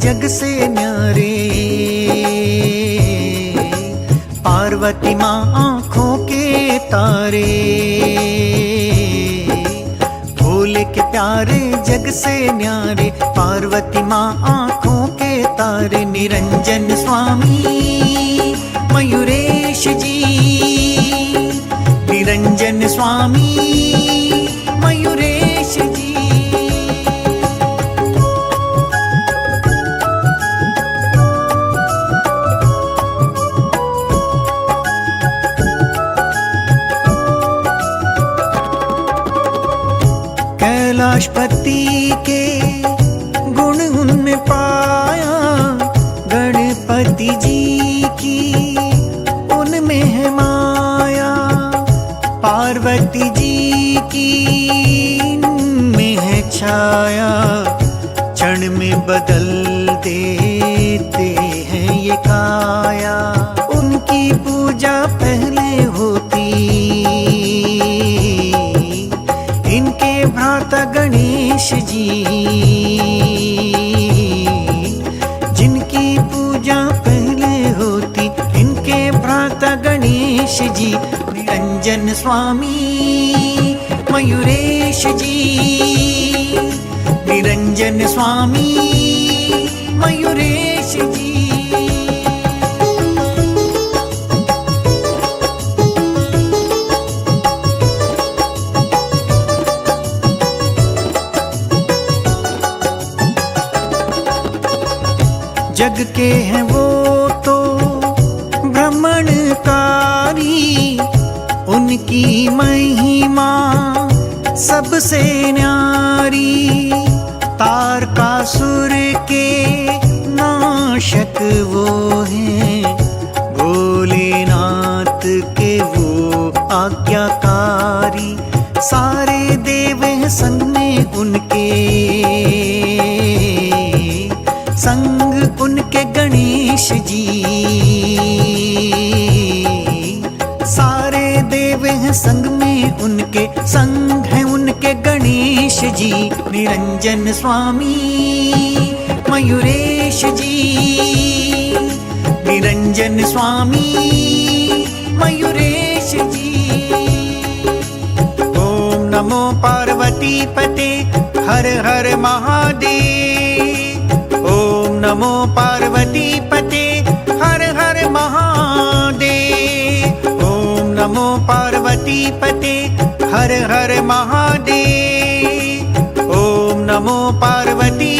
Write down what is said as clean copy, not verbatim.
जग से न्यारे। पार्वती माँ आँखों के तारे, भोले के प्यारे जग से न्यारे। पार्वती माँ आँखों के तारे। निरंजन स्वामी मयूरेश जी, निरंजन स्वामी मयूरेश जी। कैलाशपति के गुण उनमें पाया, गणपति जी की उनमें है माया। पार्वती जी की इनमें है छाया, क्षण में बदल देते हैं ये काया। उनकी पूजा पहले होती, इनके भ्राता गणेश जी, जिनकी पूजा पहले होती, इनके भ्राता गणेश जी। निरंजन स्वामी मयूरेश जी, निरंजन स्वामी मयूरेश जी। जग के हैं वो तो भ्रमणकारी, उनकी महिमा सबसे न्यारी। तारकासुर के नाशक वो हैं, भोलेनाथ के वो आज्ञाकारी। सारे देव हैं संग में उनके, संग उनके गणेश जी। सारे देव हैं संग में उनके, संग हैं उनके गणेश जी। निरंजन स्वामी मयूरेश जी, निरंजन स्वामी मयूरेश जी। ओम नमो पार्वती पते हर हर महादेव। ओम नमो पार्वती पते हर हर महादेव। ओम नमो पार्वती पते हर हर महादेव। ओम नमो पार्वती